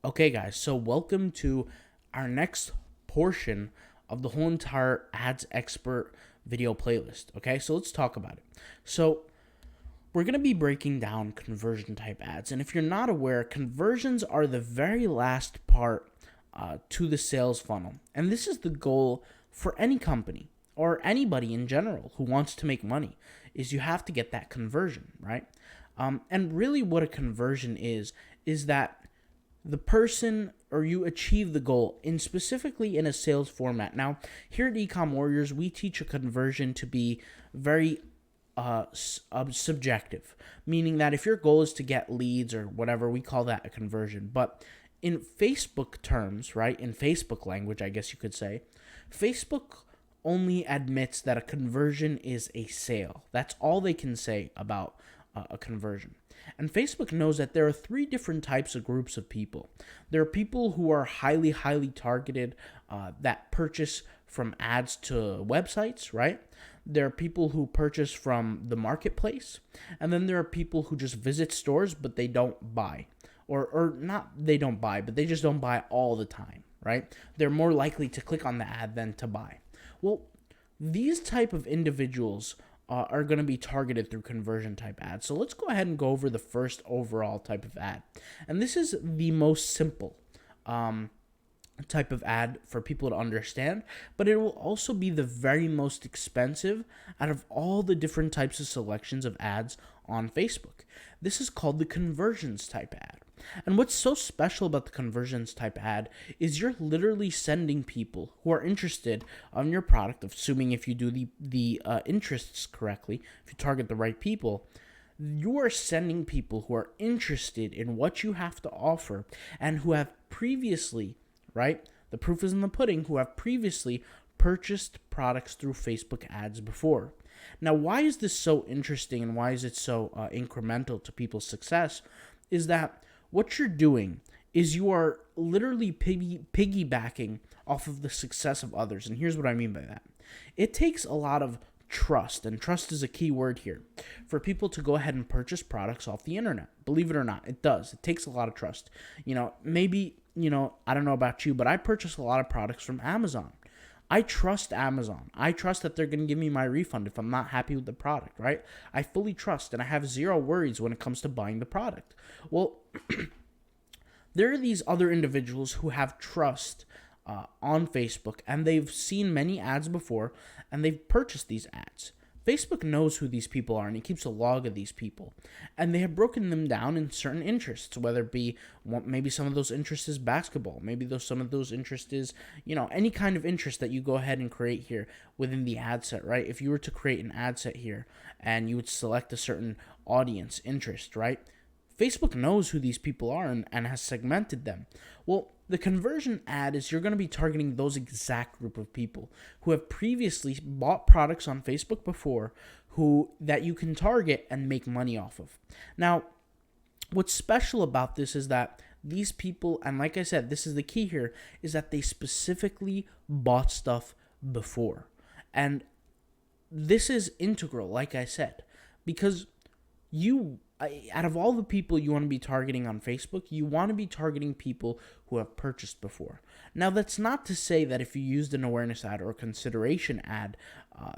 Okay, guys, so welcome to our next portion of the whole entire ads expert video playlist. Okay, so let's talk about it. So, we're going to be breaking down conversion type ads. And if you're not aware, conversions are the very last part to the sales funnel. And this is the goal for any company or anybody in general who wants to make money is you have to get that conversion, right? And really what a conversion is that the person or you achieve the goal in specifically in a sales format. Now, here at Ecom Warriors, we teach a conversion to be very subjective, meaning that if your goal is to get leads or whatever, we call that a conversion. But in Facebook terms, right, in Facebook language, I guess you could say, Facebook only admits that a conversion is a sale. That's all they can say about a conversion. And Facebook knows that there are three different types of groups of people. There are people who are highly targeted that purchase from ads to websites, right? There are people who purchase from the marketplace. And then there are people who just visit stores, but they don't buy. Or not they don't buy, but they just don't buy all the time, right? They're more likely to click on the ad than to buy. Well, these type of individuals are going to be targeted through conversion type ads. So let's go ahead and go over the first overall type of ad. And this is the most simple type of ad for people to understand, but it will also be the very most expensive out of all the different types of selections of ads on Facebook. This is called the conversions type ad. And what's so special about the conversions type ad is you're literally sending people who are interested on your product, assuming if you do the interests correctly, if you target the right people, you are sending people who are interested in what you have to offer and who have previously, right? The proof is in the pudding, who have previously purchased products through Facebook ads before. Now, why is this so interesting and why is it so incremental to people's success? Is that what you're doing is you are literally piggybacking off of the success of others. And here's what I mean by that. It takes a lot of trust, and trust is a key word here, for people to go ahead and purchase products off the internet. Believe it or not, it does. It takes a lot of trust. Maybe, I don't know about you, but I purchase a lot of products from Amazon. I trust Amazon. I trust that they're going to give me my refund if I'm not happy with the product, right? I fully trust, and I have zero worries when it comes to buying the product. Well, there are these other individuals who have trust on Facebook, and they've seen many ads before, and they've purchased these ads. Facebook knows who these people are, and he keeps a log of these people. And they have broken them down in certain interests, whether it be maybe some of those interests is basketball, maybe some of those interests is, any kind of interest that you go ahead and create here within the ad set, right? If you were to create an ad set here and you would select a certain audience interest, right? Facebook knows who these people are and has segmented them. Well, the conversion ad is you're going to be targeting those exact group of people who have previously bought products on Facebook before, that you can target and make money off of. Now, what's special about this is that these people, and like I said, this is the key here, is that they specifically bought stuff before. And this is integral, like I said, because out of all the people you want to be targeting on Facebook, you want to be targeting people who have purchased before. Now, that's not to say that if you used an awareness ad or a consideration ad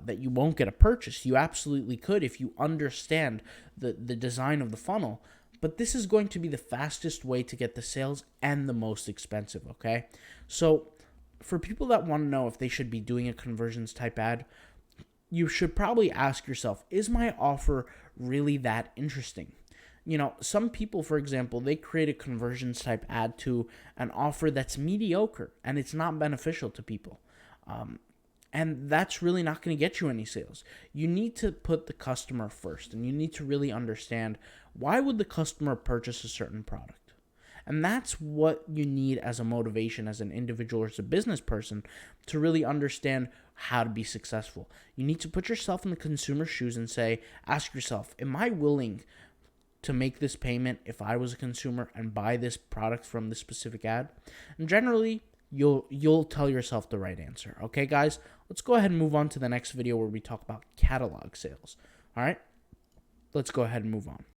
that you won't get a purchase. You absolutely could if you understand the design of the funnel. But this is going to be the fastest way to get the sales and the most expensive, okay? So for people that want to know if they should be doing a conversions type ad, you should probably ask yourself, is my offer really that interesting? Some people, for example, they create a conversions type ad to an offer that's mediocre and it's not beneficial to people. And that's really not going to get you any sales. You need to put the customer first, and you need to really understand, why would the customer purchase a certain product? And that's what you need as a motivation, as an individual or as a business person, to really understand how to be successful. You need to put yourself in the consumer's shoes and ask yourself, am I willing to make this payment if I was a consumer and buy this product from this specific ad? And generally, you'll tell yourself the right answer. Okay, guys, let's go ahead and move on to the next video where we talk about catalog sales. All right, let's go ahead and move on.